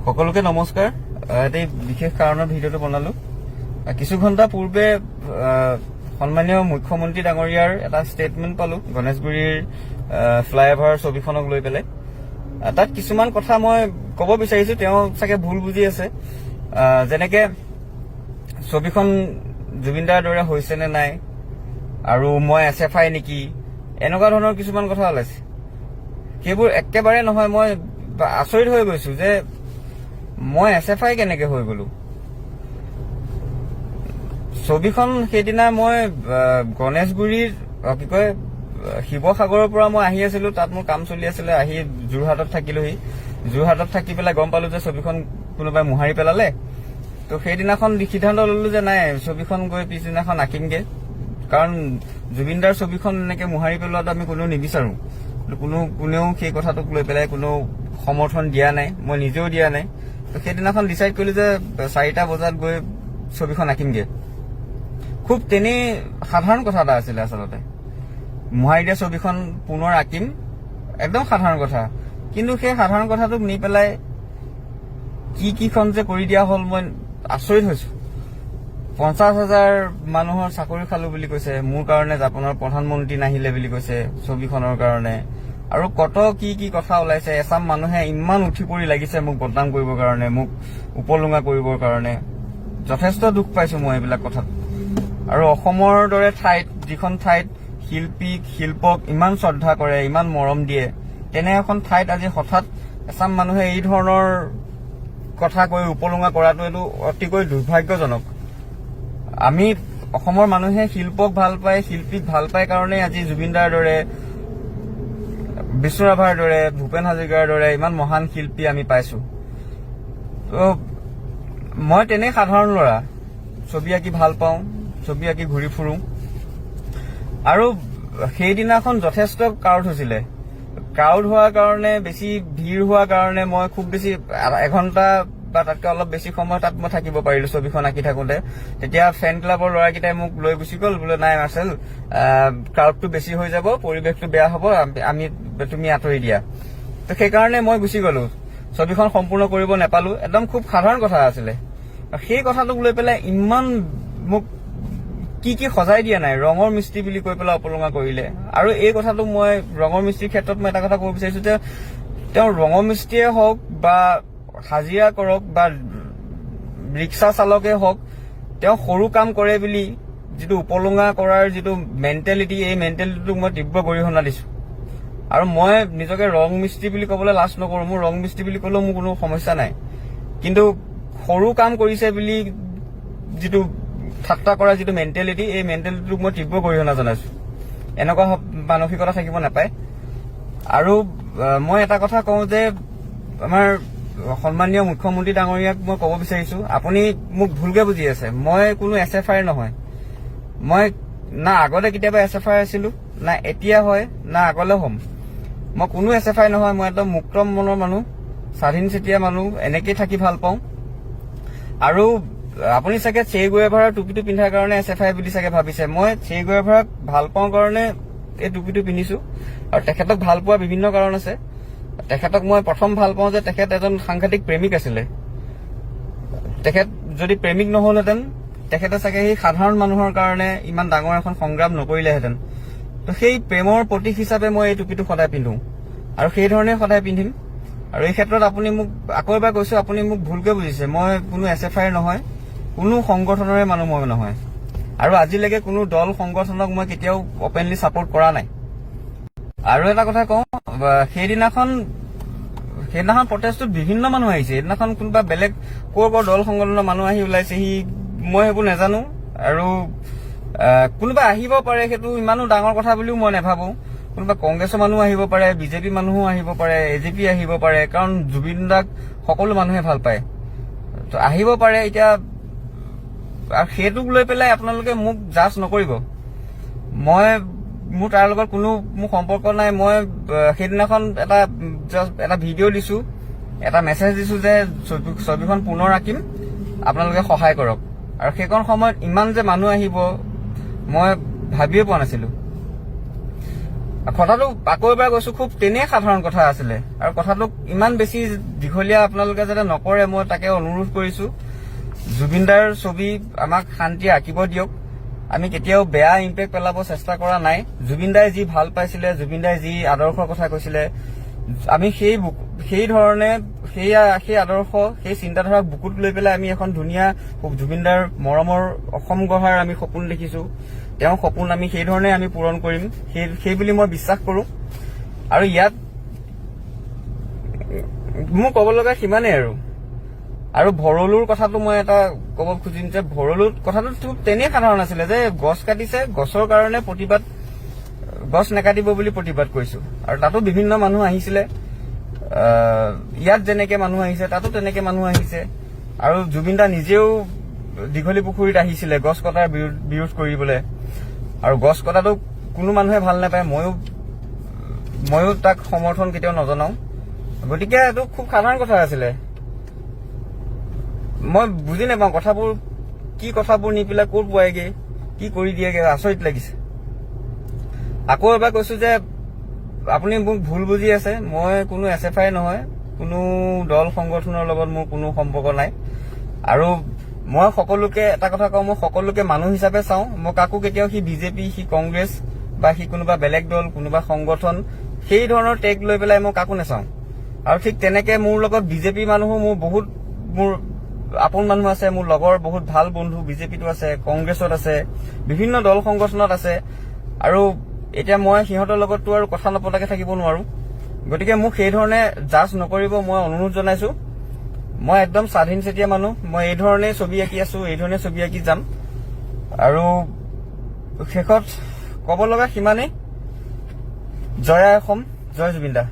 সকলোকে নমস্কাৰ। এটি বিশেষ কাৰণত ভিডিঅ'টো বনালো। কিছু ঘণ্টা পূৰ্বে সন্মানীয় মুখ্যমন্ত্ৰী ডাঙৰীয়াৰ এটা ষ্টেটমেণ্ট পালো গণেশগুৰিৰ ফ্লাইঅভাৰ ছবিখনক লৈ পেলাই। তাত কিছুমান কথা মই ক'ব বিচাৰিছো, তেওঁ চাগে ভুল বুজি আছে। যেনেকে ছবিখন জুবিনদাৰ দৰে হৈছে নে নাই আৰু মই SFI নেকি, এনেকুৱা ধৰণৰ কিছুমান কথা ওলাইছে। সেইবোৰ একেবাৰে নহয়। মই আচৰিত হৈ গৈছো যে মই SFI কেনেকে হৈ গলো। ছবিখন সেইদিনা মই গণেশগুৰিৰ কি কয় শিৱসাগৰৰ পৰা মই আহি আছিলো, তাত মোৰ কাম চলি আছিলে। আহি যোৰহাটত থাকিলোহি। যোৰহাটত থাকি পেলাই গম পালো যে ছবিখন কোনোবাই মোহাৰি পেলালে। তো সেইদিনাখন সিদ্ধান্ত ললো যে নাই, ছবিখন গৈ পিছদিনাখন আঁকিমগে। কাৰণ জুবিনদাৰ ছবিখন এনেকে মোহাৰি পেলোৱাটো আমি কোনেও নিবিচাৰো। কোনেও সেই কথাটোক লৈ পেলাই কোনেও সমৰ্থন দিয়া নাই, মই নিজেও দিয়া নাই। তো সেইদিনাখন ডিচাইড কৰিলো যে 4টা বজাত গৈ ছবিখন আঁকিমগে। খুব তেনেই সাধাৰণ কথা এটা আছিলে আচলতে। মোহাৰি দিয়া ছবিখন পুনৰ আঁকিম, একদম সাধাৰণ কথা। কিন্তু সেই সাধাৰণ কথাটোক নি পেলাই কিখন যে কৰি দিয়া হ'ল, মই আচৰিত হৈছো। 50,000 মানুহৰ চাকৰি খালো বুলি কৈছে, মোৰ কাৰণে জাপানৰ প্ৰধানমন্ত্ৰী নাহিলে বুলি কৈছে ছবিখনৰ কাৰণে। আৰু কত কি কথা ওলাইছে। এচাম মানুহে ইমান উঠি পৰি লাগিছে মোক বদনাম কৰিবৰ কাৰণে, মোক উপলুঙা কৰিবৰ কাৰণে। যথেষ্ট দুখ পাইছো মই এইবিলাক কথাত। আৰু অসমৰ দৰে ঠাইত, যিখন ঠাইত শিল্পক ইমান শ্ৰদ্ধা কৰে, ইমান মৰম দিয়ে, তেনে এখন ঠাইত আজি হঠাৎ এচাম মানুহে এই ধৰণৰ কথা কৈ উপলুঙা কৰাটো এইটো অতিকৈ দুৰ্ভাগ্যজনক। আমি অসমৰ মানুহে শিল্পক ভাল পায়, শিল্পীক ভাল পায় কাৰণেই আজি জুবিনদাৰ দৰে, বিষ্ণু ৰাভাৰ দৰে, ভূপেন হাজৰিকাৰ দৰে ইমান মহান শিল্পী আমি পাইছো। তো মই তেনেই সাধাৰণ ল'ৰা, ছবি আঁকি ভাল পাওঁ, ছবি আঁকি ঘূৰি ফুৰো। আৰু সেইদিনাখন যথেষ্ট ক্ৰাউড হৈছিলে। ক্ৰাউড হোৱাৰ কাৰণে, বেছি ভিৰ হোৱাৰ কাৰণে মই খুব বেছি 1 ঘণ্টা বা তাতকৈ অলপ বেছি সময় তাত মই থাকিব পাৰিলো ছবিখন আঁকি থাকোতে। তেতিয়া ফেন ক্লাবৰ ল'ৰাকেইটাই মোক লৈ গুচি গ'ল, বোলে নাই মাৰ্চেল, ক্ৰাউডটো বেছি হৈ যাব, পৰিৱেশটো বেয়া হ'ব, তুমি আঁতৰি দিয়া। তো সেইকাৰণে মই গুচি গলো, ছবিখন সম্পূৰ্ণ কৰিব নাপালো। একদম খুব সাধাৰণ কথা আছিলে। সেই কথাটোক লৈ পেলাই ইমান মোক কি সজাই দিয়া নাই, ৰঙৰ মিস্ত্ৰী বুলি কৈ পেলাই অপলুঙা কৰিলে। আৰু এই কথাটো মই ৰঙৰ মিস্ত্ৰীৰ ক্ষেত্ৰত মই এটা কথা ক'ব বিচাৰিছো যে তেওঁ ৰঙৰ মিস্ত্ৰীয়ে হওক বা হাজিৰা কৰক বা ৰিক্সা চালকে হওক, তেওঁ সৰু কাম কৰে বুলি যিটো উপলুঙা কৰাৰ যিটো মেণ্টেলিটি, এই মেণ্টেলিটিটোক মই তীব্ৰ গৰিহণা দিছো। আৰু মই নিজকে ৰং মিস্ত্ৰী বুলি ক'বলৈ লাজ নকৰো। মোৰ ৰং মিস্ত্ৰী বুলি ক'লেও মোৰ কোনো সমস্যা নাই। কিন্তু সৰু কাম কৰিছে বুলি যিটো ঠাট্টা কৰা যিটো মেণ্টেলিটি, এই মেণ্টেলিটিটোক মই তীব্ৰ গৰিহণা জনাইছো। এনেকুৱা মানসিকতা থাকিব নাপায়। আৰু মই এটা কথা কওঁ যে আমাৰ সন্মানীয় মুখ্যমন্ত্ৰী ডাঙৰীয়াক মই ক'ব বিচাৰিছো, আপুনি মোক ভুলকে বুজি আছে। মই কোনো SFI নহয়। মই না আগতে কেতিয়াবা SFI আছিলো, না এতিয়া হয়, না আগলৈ হ'ম। মই কোনো SFI নহয়। মই একদম মুক্ত মনৰ মানুহ, স্বাধীন চেতিয়া মানুহ, এনেকেই থাকি ভাল পাওঁ। আৰু আপুনি চাগে চে গুয়েভাৰাৰ টুপিটো পিন্ধাৰ কাৰণে SFI বুলি চাগে ভাবিছে। মই চে গুয়েভাৰাক ভাল পাওঁ কাৰণে এই টুপিটো পিন্ধিছো। আৰু তেখেতক ভাল পোৱাৰ বিভিন্ন কাৰণ আছে। তেখেতক মই প্ৰথম ভাল পাওঁ যে তেখেত এজন সাংঘাতিক প্ৰেমিক আছিলে। তেখেত যদি প্ৰেমিক নহলহেঁতেন, তেখেতে চাগে সেই সাধাৰণ মানুহৰ কাৰণে ইমান ডাঙৰ এখন সংগ্ৰাম নকৰিলেহেঁতেন। তো সেই প্ৰেমৰ প্ৰতীক হিচাপে মই এই টুপিটো সদায় পিন্ধো, আৰু সেই ধৰণে সদায় পিন্ধিম। আৰু এই ক্ষেত্ৰত আপুনি মোক আকৌ এবাৰ কৈছো, আপুনি মোক ভুলকে বুজিছে। মই কোনো SFI নহয়, কোনো সংগঠনৰে মানুহ মই নহয়। আৰু আজিলৈকে কোনো দল সংগঠনক মই কেতিয়াও অপেনলি ছাপোৰ্ট কৰা নাই। আৰু এটা কথা কওঁ, সেইদিনাখন প্ৰটেষ্টত বিভিন্ন মানুহ আহিছে। সেইদিনাখন কোনোবা বেলেগ ক'ৰ দল সংগঠনৰ মানুহ আহি ওলাইছেহি, মই সেইবোৰ নাজানো। আৰু কোনোবা আহিব পাৰে, সেইটো ইমানো ডাঙৰ কথা বুলিও মই নাভাবো। কোনোবা কংগ্ৰেছৰ মানুহ আহিব পাৰে, BJP মানুহো আহিব পাৰে, AJP আহিব পাৰে, কাৰণ জুবিন দাক সকলো মানুহে ভাল পায়। তো আহিব পাৰে। এতিয়া আৰু সেইটোক লৈ পেলাই আপোনালোকে মোক জাজ নকৰিব। মোৰ তাৰ লগত কোনো সম্পৰ্ক নাই। মই সেইদিনাখন এটা ভিডিঅ' দিছো, এটা মেছেজ দিছো যে ছবিখন পুনৰ আঁকিম, আপোনালোকে সহায় কৰক। আৰু সেইখন সময়ত ইমান যে মানুহ আহিব মই ভাবিয়ে পোৱা নাছিলো। কথাটো আকৌ এবাৰ কৈছো, খুব তেনেই সাধাৰণ কথা আছিলে আৰু কথাটো ইমান বেছি দীঘলীয়া আপোনালোকে যাতে নকৰে মই তাকে অনুৰোধ কৰিছো। জুবিনদাৰ ছবি আমাক শান্তি আঁকিব দিয়ক। আমি কেতিয়াও বেয়া ইম্পেক্ট পেলাব চেষ্টা কৰা নাই। জুবিনদাই যি ভাল পাইছিলে, জুবিনদাই যি আদৰ্শৰ কথা কৈছিলে, আমি সেই ধৰণে সেই আদৰ্শ, সেই চিন্তাধাৰাক বুকুত লৈ পেলাই আমি এখন ধুনীয়া জুবিনদাৰ মৰমৰ অসম গঢ়াৰ আমি সপোন দেখিছো। তেওঁৰ সপোন আমি সেই ধৰণে আমি পূৰণ কৰিম, সেই বুলি মই বিশ্বাস কৰো। আৰু ইয়াত মোৰ ক'ব লগা সিমানেই আৰু ভৰলুৰ কথাটো মই এটা ক'ব খুজিম যে ভৰলুৰ কথাটো তেনেই সাধাৰণ আছিলে যে গছ কাটিছে, গছৰ কাৰণে প্ৰতিবাদ, গছ নাকাটিব বুলি প্ৰতিবাদ কৰিছো। আৰু তাতো বিভিন্ন মানুহ আহিছিলে, ইয়াত যেনেকে মানুহ আহিছে তাতো তেনেকে মানুহ আহিছে। আৰু জুবিনদা নিজেও দীঘলী পুখুৰীত আহিছিলে গছ কটাৰ বিৰোধ কৰিবলৈ। আৰু গছ কটাটো কোনো মানুহে ভাল নাপায়, ময়ো তাক সমৰ্থন কেতিয়াও নজনাও। গতিকে এইটো খুব সাধাৰণ কথা আছিলে। মই বুজি নাপাওঁ কথাবোৰ নি পেলাই ক'ত পোৱাইগে, কি কৰি দিয়েগে, আচৰিত লাগিছে। আকৌ এবাৰ কৈছো যে আপুনি মোক ভুল বুজি আছে। মই কোনো SFI নহয়, কোনো দল সংগঠনৰ লগত মোৰ কোনো সম্পৰ্ক নাই। আৰু মই সকলোকে এটা কথা কওঁ, মই সকলোকে মানুহ হিচাপে চাওঁ। মই কাকো কেতিয়াও সি বিজেপি, সি কংগ্ৰেছ বা সি কোনোবা বেলেগ দল, কোনোবা সংগঠন, সেই ধৰণৰ টেগ লৈ পেলাই মই কাকো নাচাওঁ। আৰু ঠিক তেনেকে মোৰ লগত বিজেপি মানুহো মোৰ আপোন মানুহ আছে, মোৰ লগৰ বহুত ভাল বন্ধু বিজেপিতো আছে, কংগ্ৰেছত আছে, বিভিন্ন দল সংগঠনত আছে। আৰু এতিয়া মই সিহঁতৰ লগততো আৰু কথা নপতাকে থাকিব নোৱাৰো। গতিকে মোক সেই ধৰণে জাজ নকৰিব মই অনুৰোধ জনাইছো। মই একদম স্বাধীন চেতিয়া মানুহ। মই এই ধৰণে ছবি আঁকি আছো, এই ধৰণে ছবি আঁকি যাম। আৰু শেষত ক'ব লগা সিমানেই। জয় আই অসম, জয় জুবিন দা।